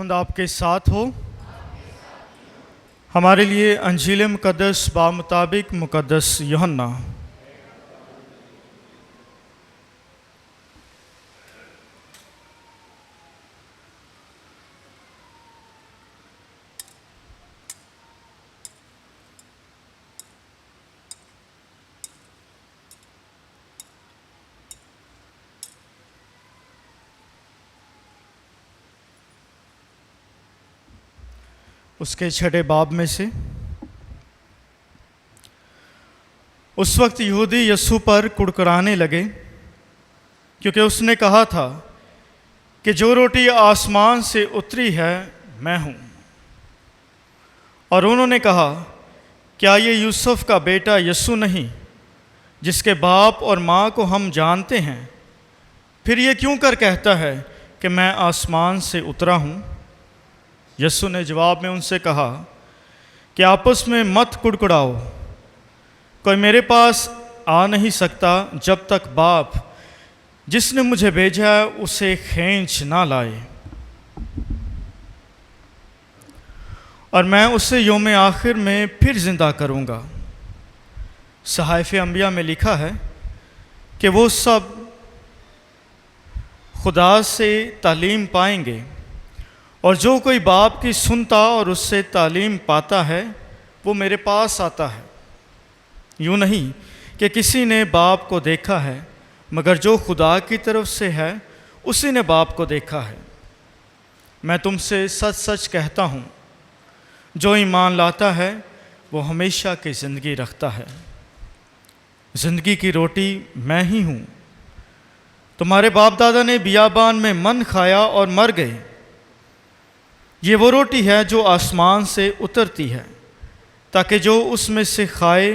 खुदावंद आपके साथ हो। हमारे लिए अंजील मुक़द्दस बामुताबिक मुक़द्दस यूहन्ना। उसके 6 बाब में से। उस वक्त यहूदी यीशु पर कुड़कुड़ाने लगे, क्योंकि उसने कहा था कि जो रोटी आसमान से उतरी है मैं हूँ। और उन्होंने कहा, क्या ये यूसुफ का बेटा यीशु नहीं, जिसके बाप और माँ को हम जानते हैं? फिर ये क्यों कर कहता है कि मैं आसमान से उतरा हूँ? यीशु ने जवाब में उनसे कहा कि आपस में मत कुड़कुड़ाओ। कोई मेरे पास आ नहीं सकता जब तक बाप जिसने मुझे भेजा है उसे खींच ना लाए। और मैं उसे यौम आखिर में फिर जिंदा करूँगा। सहाइफ़े अंबिया में लिखा है कि वो सब खुदा से तालीम पाएंगे, और जो कोई बाप की सुनता और उससे तालीम पाता है वो मेरे पास आता है। यूँ नहीं कि किसी ने बाप को देखा है, मगर जो खुदा की तरफ से है उसी ने बाप को देखा है। मैं तुमसे सच सच कहता हूँ, जो ईमान लाता है वो हमेशा की ज़िंदगी रखता है। ज़िंदगी की रोटी मैं ही हूँ। तुम्हारे बाप दादा ने बियाबान में मन खाया और मर गए। ये वो रोटी है जो आसमान से उतरती है, ताकि जो उसमें से खाए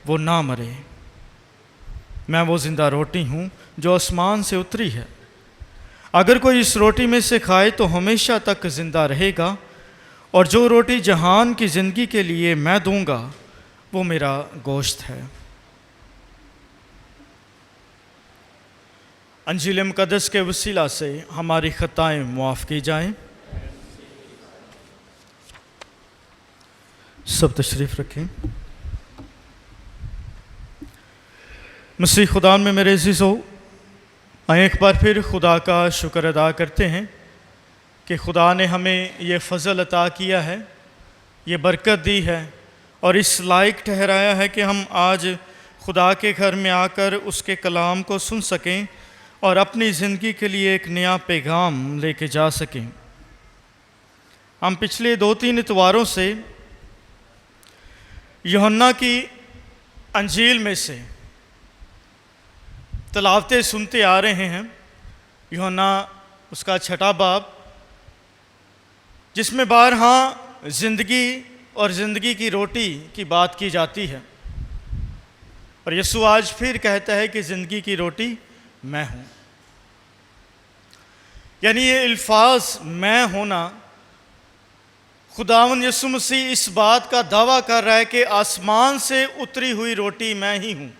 वो ना मरे। मैं वो ज़िंदा रोटी हूँ जो आसमान से उतरी है। अगर कोई इस रोटी में से खाए तो हमेशा तक ज़िंदा रहेगा, और जो रोटी जहान की ज़िंदगी के लिए मैं दूंगा वो मेरा गोश्त है। अंजील मुक़द्दस के वसीला से हमारी ख़ताएँ मुआफ़ की जाएँ। सब तशरीफ़ रखें। मसीह खुदा में मेरे अज़ीज़ों, आए एक बार फिर खुदा का शुक्र अदा करते हैं कि खुदा ने हमें ये फ़ज़ल अता किया है, ये बरकत दी है और इस लायक ठहराया है कि हम आज खुदा के घर में आकर उसके कलाम को सुन सकें और अपनी ज़िंदगी के लिए एक नया पैगाम लेके जा सकें। हम पिछले 2-3 इतवारों से यूहन्ना की अंजील में से तलावतें सुनते आ रहे हैं। यूहन्ना उसका 6 बाब, जिसमें बारहा ज़िंदगी और ज़िंदगी की रोटी की बात की जाती है। और यीशु आज फिर कहता है कि ज़िंदगी की रोटी मैं हूँ। यानी ये अल्फाज मैं होना, खुदावंद यीशु मसीह इस बात का दावा कर रहा है कि आसमान से उतरी हुई रोटी मैं ही हूँ।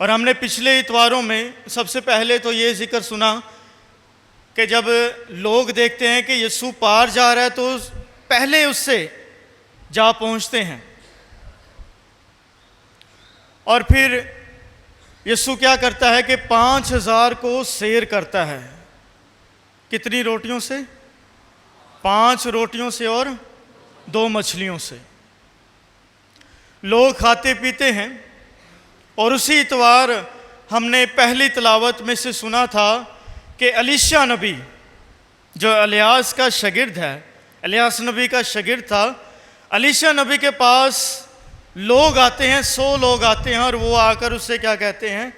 और हमने पिछले इतवारों में सबसे पहले तो ये जिक्र सुना कि जब लोग देखते हैं कि यीशु पार जा रहा है तो पहले उससे जा पहुँचते हैं। और फिर यीशु क्या करता है कि 5000 को सैर करता है। कितनी रोटियों से? 5 रोटियों से और 2 मछलियों से। लोग खाते पीते हैं। और उसी इतवार हमने पहली तलावत में से सुना था कि एलीशा नबी, जो एलियास का शागिर्द है, एलियास नबी का शागिर्द था, एलीशा नबी के पास लोग आते हैं, 100 लोग आते हैं। और वो आकर उससे क्या कहते हैं,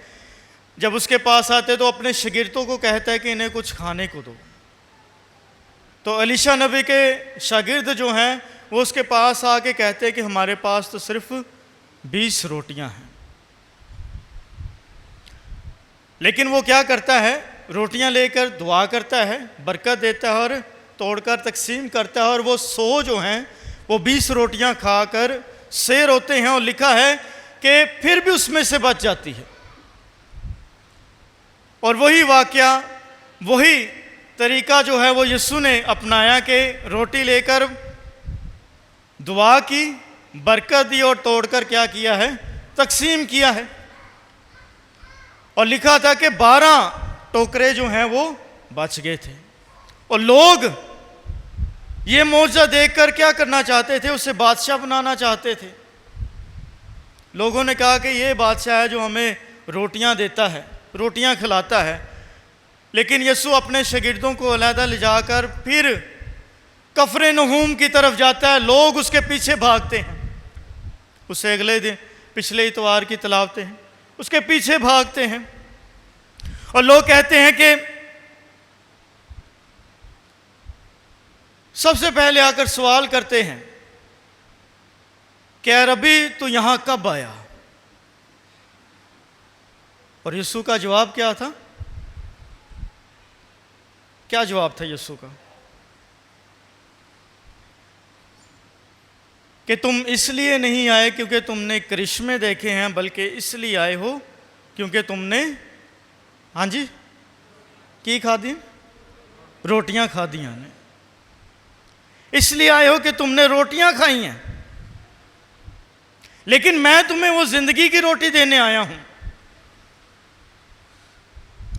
जब उसके पास आते तो अपने शागिर्दों को कहता है कि इन्हें कुछ खाने को दो। तो एलीशा नबी के शागिर्द जो हैं वो उसके पास आके कहते हैं कि हमारे पास तो सिर्फ 20 रोटियां हैं। लेकिन वो क्या करता है, रोटियां लेकर दुआ करता है, बरकत देता है और तोड़कर तकसीम करता है। और वो 100 जो हैं वो 20 रोटियां खाकर सैर होते हैं। और लिखा है कि फिर भी उसमें से बच जाती है। और वही वाकया, वही तरीका जो है वो यीशु ने अपनाया कि रोटी लेकर दुआ की, बरकत दी और तोड़कर क्या किया है, तकसीम किया है। और लिखा था कि 12 टोकरे जो हैं वो बच गए थे। और लोग ये मौजज़ा देखकर क्या करना चाहते थे, उसे बादशाह बनाना चाहते थे। लोगों ने कहा कि ये बादशाह है जो हमें रोटियां देता है, रोटियां खिलाता है। लेकिन यीशु अपने शागिर्दों को अलहदा ले जाकर फिर कफरनहूम की तरफ जाता है। लोग उसके पीछे भागते हैं। उसे अगले दिन, पिछले इतवार की तलावतें हैं, उसके पीछे भागते हैं। और लोग कहते हैं कि सबसे पहले आकर सवाल करते हैं कि रबी तू यहां कब आया? और यीशु का जवाब क्या था? क्या जवाब था यीशु का? कि तुम इसलिए नहीं आए क्योंकि तुमने करिश्मे देखे हैं, बल्कि इसलिए आए हो क्योंकि तुमने, हाँ जी, की खादी? रोटियां खादियां ने। इसलिए आए हो कि तुमने रोटियां खाई हैं। लेकिन मैं तुम्हें वो जिंदगी की रोटी देने आया हूं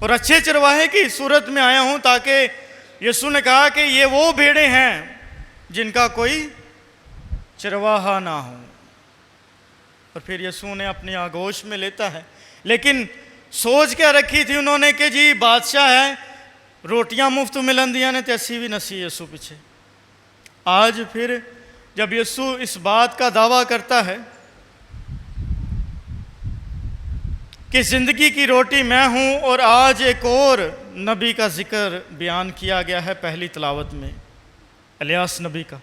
और अच्छे चरवाहे की सूरत में आया हूं, ताकि यीशु ने कहा कि ये वो भेड़ें हैं जिनका कोई चरवाहा ना हो। और फिर यीशु ने अपनी आगोश में लेता है। लेकिन सोच क्या रखी थी उन्होंने कि जी बादशाह है, रोटियां मुफ्त मिलन दिया ने, तैसी भी नसी यीशु पीछे। आज फिर जब यीशु इस बात का दावा करता है कि ज़िंदगी की रोटी मैं हूँ, और आज एक और नबी का जिक्र बयान किया गया है पहली तलावत में, इलियास नबी का।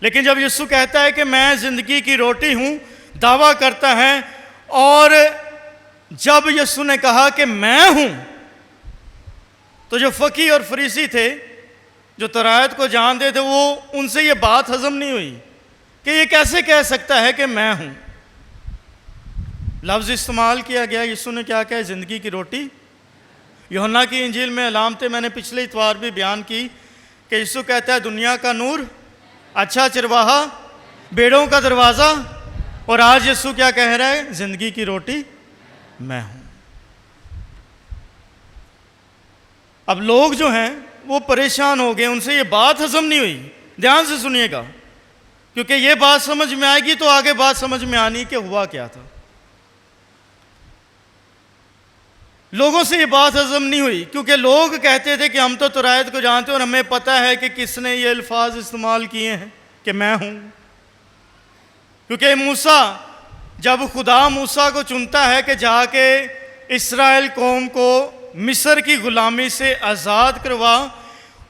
लेकिन जब यीशु कहता है कि मैं ज़िंदगी की रोटी हूँ, दावा करता है, और जब यीशु ने कहा कि मैं हूँ, तो जो फ़कीह और फरीसी थे, जो तौरात को जानते थे, वो उनसे ये बात हजम नहीं हुई कि ये कैसे कह सकता है कि मैं हूँ। लफ्ज़ इस्तेमाल किया गया, यीशु ने क्या कहा? ज़िंदगी की रोटी। यूहन्ना की इंजील में अलामतें मैंने पिछले इतवार भी बयान की कि यीशु कहता है दुनिया का नूर, अच्छा चरवाहा, भेड़ों का दरवाज़ा। और आज यीशु क्या कह रहा है? ज़िंदगी की रोटी मैं हूँ। अब लोग जो हैं वो परेशान हो गए, उनसे ये बात हजम नहीं हुई। ध्यान से सुनिएगा, क्योंकि ये बात समझ में आएगी तो आगे बात समझ में आनी कि हुआ क्या था। लोगों से ये बात हजम नहीं हुई, क्योंकि लोग कहते थे कि हम तो तौरात को जानते हैं और हमें पता है कि किसने ये अल्फाज इस्तेमाल किए हैं कि मैं हूँ। क्योंकि मूसा, जब खुदा मूसा को चुनता है कि जाके इस्राएल कौम को मिस्र की गुलामी से आज़ाद करवा,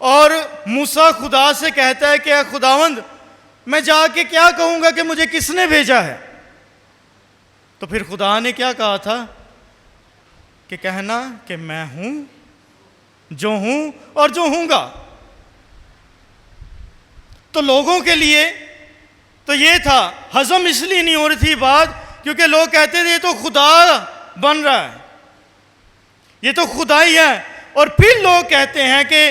और मूसा खुदा से कहता है कि खुदावंद मैं जाके क्या कहूँगा कि मुझे किसने भेजा है? तो फिर खुदा ने क्या कहा था कि कहना कि मैं हूँ जो हूँ और जो हूँगा। तो लोगों के लिए तो ये था, हजम इसलिए नहीं हो रही थी बात क्योंकि लोग कहते थे ये तो खुदा बन रहा है, ये तो खुदा ही है। और फिर लोग कहते हैं कि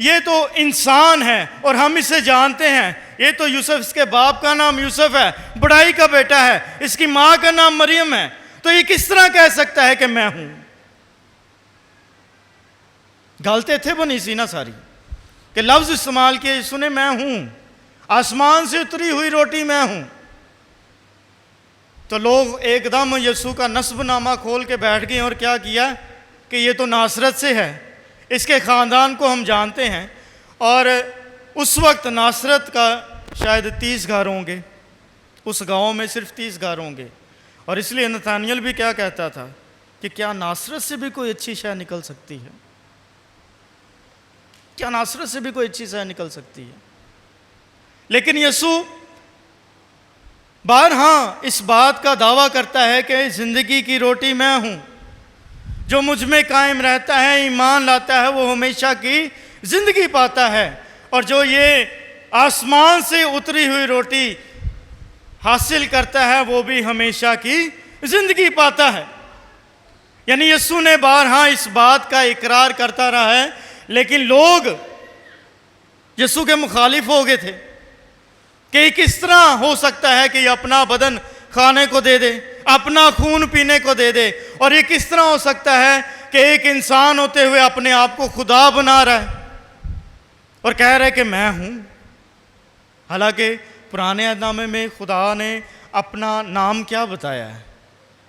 ये तो इंसान है और हम इसे जानते हैं, ये तो यूसुफ, इसके बाप का नाम यूसुफ है, बुढ़ाई का बेटा है, इसकी माँ का नाम मरियम है, तो ये किस तरह कह सकता है कि मैं हूं? गलते थे बनी सीना सारी कि लफ्ज इस्तेमाल किए, सुने मैं हूं, आसमान से उतरी हुई रोटी मैं हूं। तो लोग एकदम यीशु का नस्बनामा खोल के बैठ गए और क्या किया कि ये तो नासरत से है, इसके ख़ानदान को हम जानते हैं। और उस वक्त नासरत का शायद 30 घर होंगे, उस गांव में सिर्फ 30 घर होंगे। और इसलिए नतानियल भी क्या कहता था कि क्या नासरत से भी कोई अच्छी शय निकल सकती है? क्या नासरत से भी कोई अच्छी शय निकल सकती है? लेकिन यीशु बारहा इस बात का दावा करता है कि ज़िंदगी की रोटी मैं हूँ, जो मुझ में कायम रहता है, ईमान लाता है, वो हमेशा की ज़िंदगी पाता है। और जो ये आसमान से उतरी हुई रोटी हासिल करता है वो भी हमेशा की ज़िंदगी पाता है। यानी यीशु ने बारहा इस बात का इकरार करता रहा है, लेकिन लोग यीशु के मुखालिफ हो गए थे कि किस तरह हो सकता है कि ये अपना बदन खाने को दे दे, अपना खून पीने को दे दे, और ये किस तरह हो सकता है कि एक इंसान होते हुए अपने आप को खुदा बना रहा है और कह रहा है कि मैं हूं। हालांकि पुराने अहदनामे में खुदा ने अपना नाम क्या बताया है?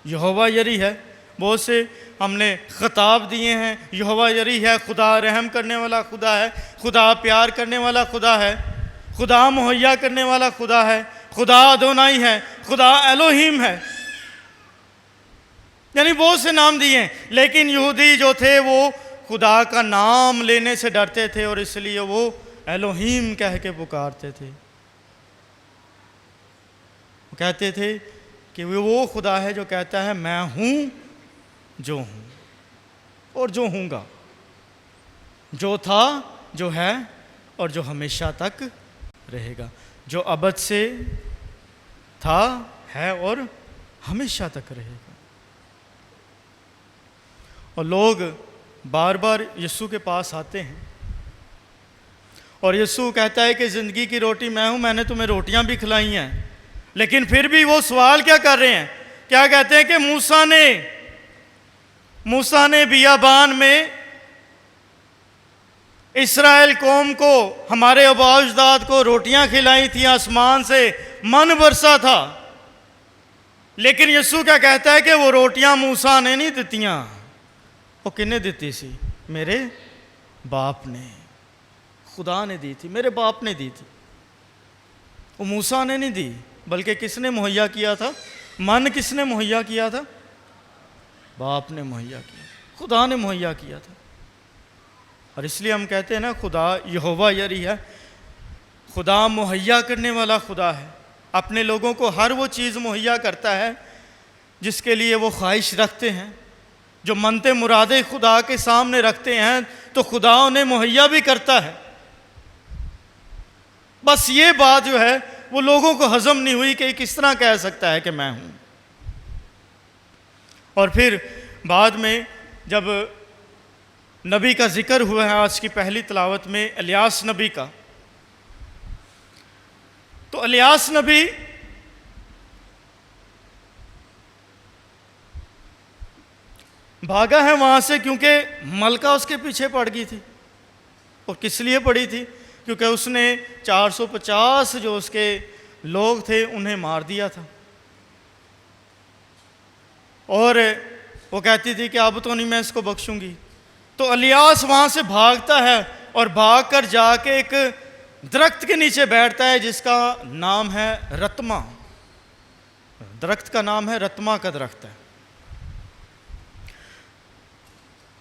यहोवा यरी है। बहुत से हमने खिताब दिए हैं, यहोवा यरी है, खुदा रहम करने वाला खुदा है, खुदा प्यार करने वाला खुदा है, खुदा मुहैया करने वाला खुदा है, खुदा अदोनाई है, खुदा एलोहिम है, यानी बहुत से नाम दिए हैं। लेकिन यहूदी जो थे वो खुदा का नाम लेने से डरते थे और इसलिए वो एलोहिम कह के पुकारते थे। वो कहते थे कि वो खुदा है जो कहता है मैं हूं जो हूं और जो हूंगा, जो था, जो है और जो हमेशा तक रहेगा, जो अबद से था, है और हमेशा तक रहेगा। और लोग बार बार यीशु के पास आते हैं और यीशु कहता है कि ज़िंदगी की रोटी मैं हूं, मैंने तुम्हें रोटियां भी खिलाई हैं। लेकिन फिर भी वो सवाल क्या कर रहे हैं? क्या कहते हैं कि मूसा ने बियाबान में इस्राएल कौम को, हमारे आबा-ओ-अजदाद को रोटियां खिलाई थी, आसमान से मन बरसा था। लेकिन यीशु क्या कहता है कि वो रोटियां मूसा ने नहीं दित्तियां, वो किन्ने दित्ती सी? मेरे बाप ने, खुदा ने दी थी, मेरे बाप ने दी थी। वो मूसा ने नहीं दी, बल्कि किसने मुहैया किया था? मन किसने मुहैया किया था? बाप ने मुहैया किया, खुदा ने मुहैया किया था। और इसलिए हम कहते हैं ना, खुदा यहोवा यरी है, खुदा मुहैया करने वाला खुदा है। अपने लोगों को हर वो चीज़ मुहैया करता है जिसके लिए वो ख्वाहिश रखते हैं। जो मनते मुरादे खुदा के सामने रखते हैं तो खुदा उन्हें मुहैया भी करता है। बस ये बात जो है वो लोगों को हजम नहीं हुई कि किस तरह कह सकता है कि मैं हूं। और फिर बाद में जब नबी का जिक्र हुआ है आज की पहली तिलावत में, इलियास नबी का, तो इलियास नबी भागा है वहां से क्योंकि मलका उसके पीछे पड़ गई थी। और किस लिए पड़ी थी? क्योंकि उसने 450 जो उसके लोग थे उन्हें मार दिया था। और वो कहती थी कि अब तो नहीं मैं इसको बख्शूंगी। तो इलियास वहां से भागता है और भागकर जाके एक दरख्त के नीचे बैठता है जिसका नाम है रत्मा। दरख्त का नाम है रत्मा का दरख्त है।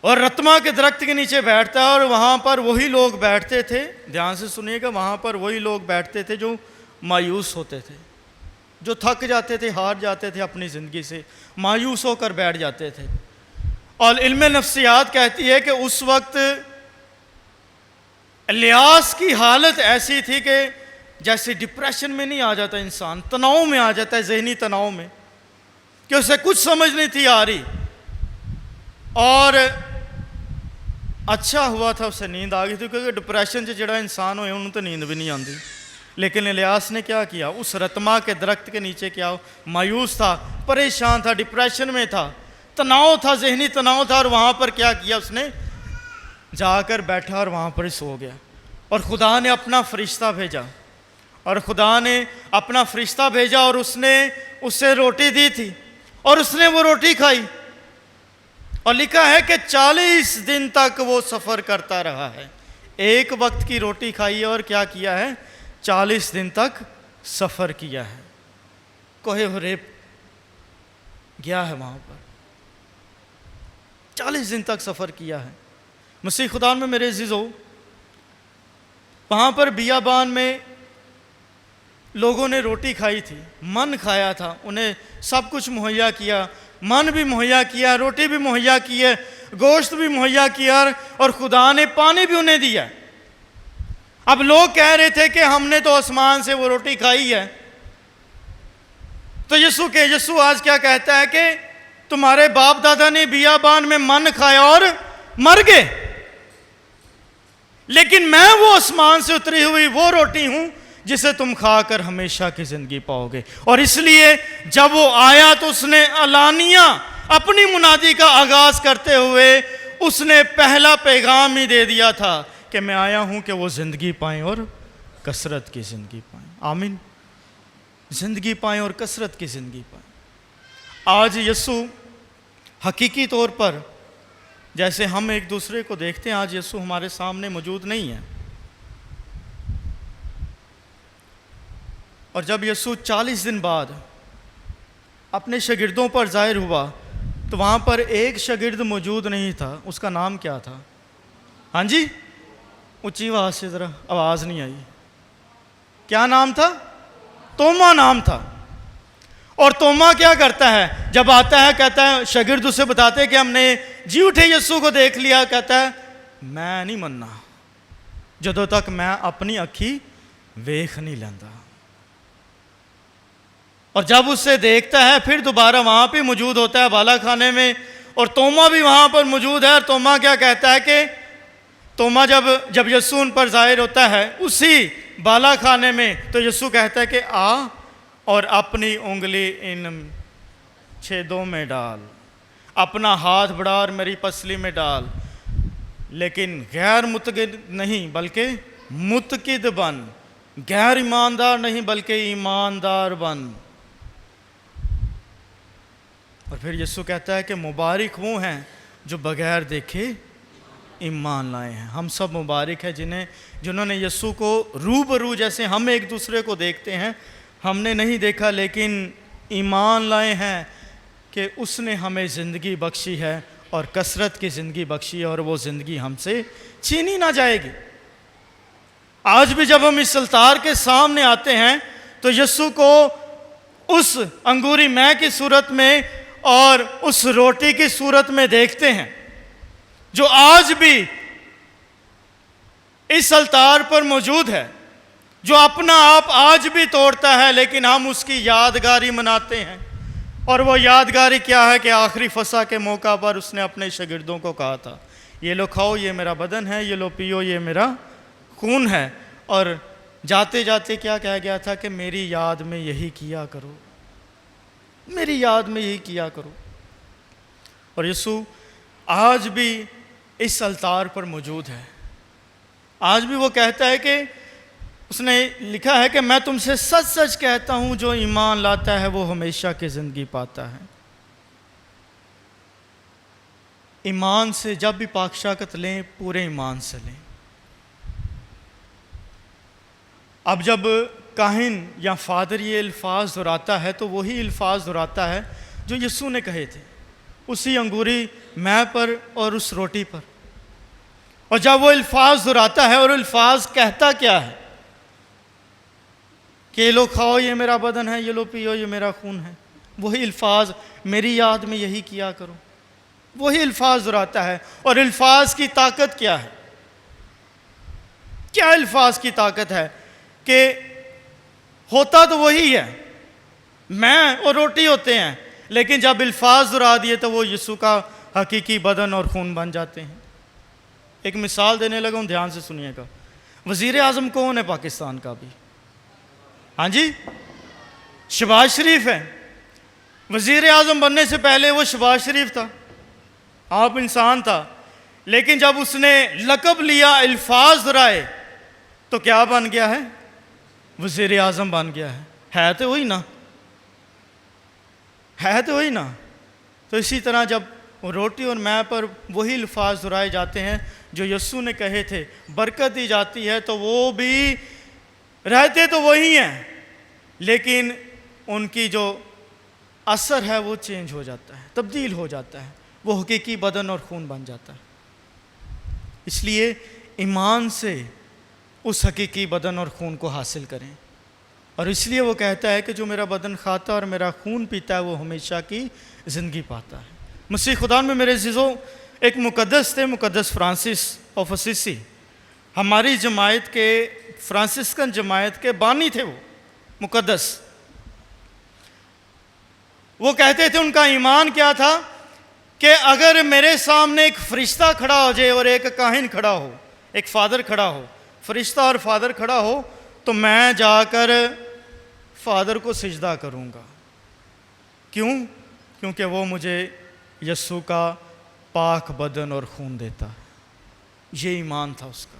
और रत्मा के दरख्त के नीचे बैठता है और वहाँ पर वही लोग बैठते थे, ध्यान से सुनिएगा, वहाँ पर वही लोग बैठते थे जो मायूस होते थे, जो थक जाते थे, हार जाते थे अपनी ज़िंदगी से, मायूस होकर बैठ जाते थे। और इल्म नफ्सियात कहती है कि उस वक्त इलियास की हालत ऐसी थी कि जैसे डिप्रेशन में नहीं आ जाता इंसान, तनाव में आ जाता है, जहनी तनाव में, कि उसे कुछ समझ नहीं थी आ रही। और अच्छा हुआ था उसे नींद आ गई थी, क्योंकि डिप्रेशन से जड़ा इंसान हो उन्होंने तो नींद भी नहीं आती। लेकिन इलियास ने क्या किया? उस रत्मा के दरख्त के नीचे क्या, मायूस था, परेशान था, डिप्रेशन में था, तनाव था, जहनी तनाव था। और वहाँ पर क्या किया? उसने जाकर बैठा और वहाँ पर ही सो गया। और खुदा ने अपना फरिश्ता भेजा, और खुदा ने अपना फरिश्ता भेजा और उसने उससे रोटी दी थी और उसने वो रोटी खाई। और लिखा है कि 40 दिन तक वो सफ़र करता रहा है। एक वक्त की रोटी खाई और क्या किया है? 40 दिन तक सफ़र किया है। कोहे हुरैब गया है, वहाँ पर 40 दिन तक सफ़र किया है। मसीह खुदा में मेरे अज़ीज़ो, वहाँ पर बियाबान में लोगों ने रोटी खाई थी, मन खाया था, उन्हें सब कुछ मुहैया किया, मन भी मुहैया किया, रोटी भी मुहैया की है, गोश्त भी मुहैया किया, और खुदा ने पानी भी उन्हें दिया। अब लोग कह रहे थे कि हमने तो आसमान से वो रोटी खाई है। तो यीशु आज क्या कहता है कि तुम्हारे बाप दादा ने बियाबान में मन खाया और मर गए, लेकिन मैं वो आसमान से उतरी हुई वो रोटी हूं जिसे तुम खाकर हमेशा की जिंदगी पाओगे। और इसलिए जब वो आया तो उसने अलानिया अपनी मुनादी का आगाज करते हुए उसने पहला पैगाम ही दे दिया था कि मैं आया हूं कि वो जिंदगी पाएं और कसरत की जिंदगी पाएं। आमीन। जिंदगी पाएं और कसरत की जिंदगी पाएं। आज यीशु हकीकी तौर पर जैसे हम एक दूसरे को देखते हैं, आज यीशु हमारे सामने मौजूद नहीं है। और जब यीशु 40 दिन बाद अपने शागिर्दों पर जाहिर हुआ तो वहाँ पर एक शागिर्द मौजूद नहीं था। उसका नाम क्या था? हाँ जी, ऊंची आवाज़ से ज़रा, आवाज़ नहीं आई। क्या नाम था? तोमा नाम था। और तोमा क्या करता है? जब आता है कहता है, शागिर्द उसे बताते हैं कि हमने जी उठे यीशु को देख लिया। कहता है मैं नहीं मनना जदों तक मैं अपनी अखी वेख नहीं लेंदा। और जब उसे देखता है फिर दोबारा वहाँ पे मौजूद होता है बाला खाने में, और तोमा भी वहाँ पर मौजूद है। और तोमा क्या कहता है कि तोमा जब यीशु उन पर जाहिर होता है उसी बाला खाने में, तो यीशु कहता है कि आ और अपनी उंगली इन छेदों में डाल, अपना हाथ बढ़ा और मेरी पसली में डाल, लेकिन गैर मुतकिद नहीं बल्कि मुतकिद बन, गैर ईमानदार नहीं बल्कि ईमानदार बन। और फिर यीशु कहता है कि मुबारक वो हैं जो बगैर देखे ईमान लाए हैं। हम सब मुबारक हैं जिन्होंने यीशु को रूबरू, जैसे हम एक दूसरे को देखते हैं, हमने नहीं देखा लेकिन ईमान लाए हैं कि उसने हमें ज़िंदगी बख्शी है और कसरत की ज़िंदगी बख्शी है, और वो ज़िंदगी हमसे छीनी ना जाएगी। आज भी जब हम इस अलतार के सामने आते हैं तो यीशु को उस अंगूरी मैं की सूरत में और उस रोटी की सूरत में देखते हैं, जो आज भी इस अलतार पर मौजूद है, जो अपना आप आज भी तोड़ता है, लेकिन हम उसकी यादगारी मनाते हैं। और वो यादगारी क्या है कि आखिरी फसा के मौका पर उसने अपने शागिर्दों को कहा था, ये लो खाओ, ये मेरा बदन है, ये लो पियो, ये मेरा खून है। और जाते जाते क्या कहा गया था कि मेरी याद में यही किया करो, मेरी याद में यही किया करो। और यीशु आज भी इस अलतार पर मौजूद है। आज भी वो कहता है कि उसने लिखा है कि मैं तुमसे सच सच कहता हूं, जो ईमान लाता है वो हमेशा की ज़िंदगी पाता है। ईमान से जब भी पाकशाकत लें, पूरे ईमान से लें। अब जब काहिन या फादर ये अल्फाज दोहराता है तो वही अल्फाज दोहराता है जो यीशु ने कहे थे उसी अंगूरी मैं पर और उस रोटी पर। और जब वो अल्फाज दोहराता है, और अल्फाज कहता क्या है कि ये लो खाओ, ये मेरा बदन है, ये लो पियो, ये मेरा खून है, वही अल्फाज मेरी याद में यही किया करो, वही अल्फाज दोहराता है। और अल्फाज की ताकत क्या है? क्या अल्फाज की ताकत है? कि होता तो वही है, मैं और रोटी होते हैं, लेकिन जब अल्फाज दोहरा दिए तो वो यीशु का हकीकी बदन और खून बन जाते हैं। एक मिसाल देने लगा हूँ, ध्यान से सुनिएगा। वज़ीर आज़म कौन है पाकिस्तान का? भी हाँ जी, शहबाज शरीफ है। वज़ीर आज़म बनने से पहले वो शहबाज शरीफ था, आप इंसान था, लेकिन जब उसने लक़ब लिया, अल्फाज दोहराए, तो क्या बन गया है? वज़ीर आज़म बन गया है तो वही ना, है तो वही ना। तो इसी तरह जब रोटी और मैं पर वही अल्फाज दोहराए जाते हैं जो यीशु ने कहे थे, बरकत दी जाती है, तो वो भी रहते तो वही हैं, लेकिन उनकी जो असर है वो चेंज हो जाता है, तब्दील हो जाता है, वो हकीकी बदन और खून बन जाता है। इसलिए ईमान से उस हकीकी बदन और खून को हासिल करें। और इसलिए वो कहता है कि जो मेरा बदन खाता और मेरा खून पीता है वो हमेशा की ज़िंदगी पाता है। मसीह खुदा में मेरे अज़ीज़ों, एक मुक़द्दस थे, मुक़द्दस फ्रांसिस ऑफ असीसी, हमारी जमायत के, फ्रांसिस्कन जमायत के बानी थे वो मुक़द्दस। वो कहते थे, उनका ईमान क्या था कि अगर मेरे सामने एक फरिश्ता खड़ा हो जाए और एक काहिन खड़ा हो, एक फादर खड़ा हो, फरिश्ता और फादर खड़ा हो, तो मैं जाकर फादर को सिजदा करूँगा। क्यों? क्योंकि वो मुझे यस्सु का पाक बदन और खून देता है। ये ईमान था उसका,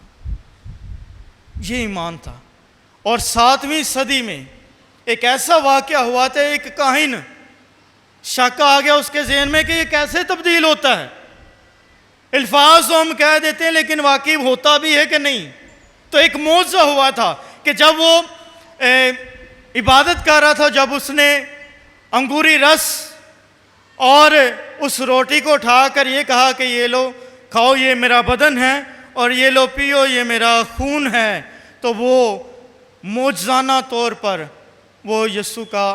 ये ईमान था। और 7वीं सदी में एक ऐसा वाक़या हुआ था, एक काहिन, शक आ गया उसके ज़हन में कि ये कैसे तब्दील होता है। अल्फाज तो हम कह देते हैं, लेकिन वाकई होता भी है कि नहीं। तो एक मौजज़ा हुआ था कि जब वो इबादत कर रहा था, जब उसने अंगूरी रस और उस रोटी को उठाकर ये कहा कि ये लो खाओ, ये मेरा बदन है, और ये लो पियो, ये मेरा खून है, तो वो मौजज़ाना तौर पर वो यस्सु का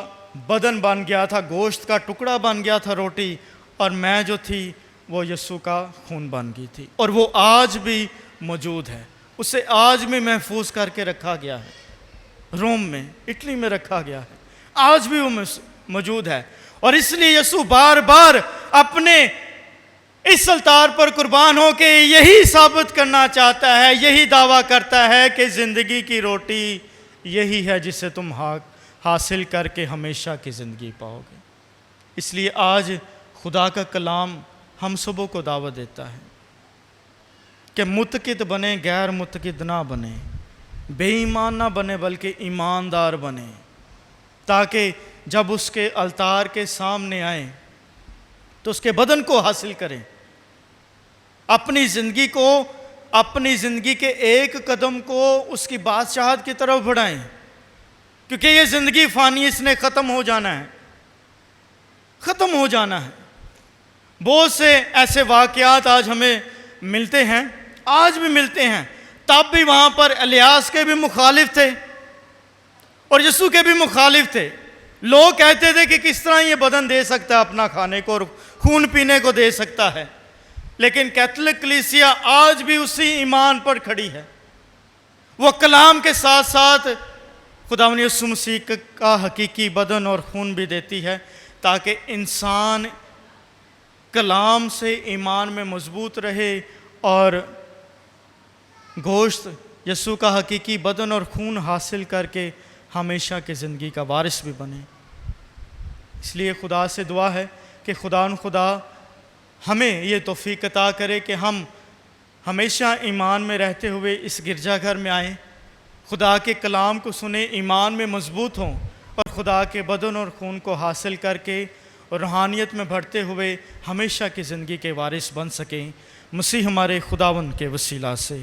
बदन बन गया था, गोश्त का टुकड़ा बन गया था रोटी, और मैं जो थी वो यस्सु का खून बन गई थी। और वो आज भी मौजूद है, उसे आज भी महफूज करके रखा गया है। रोम में, इटली में रखा गया है, आज भी वो मौजूद है। और इसलिए यस्सु बार बार अपने इस अलतार पर कुर्बान हो के यही साबित करना चाहता है, यही दावा करता है कि ज़िंदगी की रोटी यही है जिसे तुम हासिल करके हमेशा की ज़िंदगी पाओगे। इसलिए आज खुदा का कलाम हम सबों को दावत देता है कि मुतकिद बने, गैर मुतकिद ना बने, बेईमान ना बने, बल्कि ईमानदार बने, ताकि जब उसके अलतार के सामने आए तो उसके बदन को हासिल करें, अपनी ज़िंदगी को, अपनी ज़िंदगी के एक कदम को उसकी बादशाहत की तरफ बढ़ाएं, क्योंकि ये ज़िंदगी फ़ानी, इसने ख़त्म हो जाना है, ख़त्म हो जाना है। बहुत से ऐसे वाक़यात आज हमें मिलते हैं, आज भी मिलते हैं। तब भी वहाँ पर इलियास के भी मुखालिफ थे और यस्सु के भी मुखालिफ थे। लोग कहते थे कि किस तरह ये बदन दे सकता है अपना खाने को और खून पीने को दे सकता है। लेकिन कैथोलिक कलीसिया आज भी उसी ईमान पर खड़ी है। वो कलाम के साथ साथ खुदावंद यीशु मसीह का हकीकी बदन और खून भी देती है, ताकि इंसान कलाम से ईमान में मजबूत रहे और गोश्त यीशु का हकीकी बदन और खून हासिल करके हमेशा की ज़िंदगी का वारिस भी बने। इसलिए खुदा से दुआ है कि खुदा हमें ये तौफीक अता करे कि हम हमेशा ईमान में रहते हुए इस गिरजाघर में आएँ, खुदा के कलाम को सुने, ईमान में मजबूत हों और खुदा के बदन और खून को हासिल करके और रूहानियत में बढ़ते हुए हमेशा की ज़िंदगी के वारिस बन सकें। मसीह हमारे खुदावंद के वसीला से।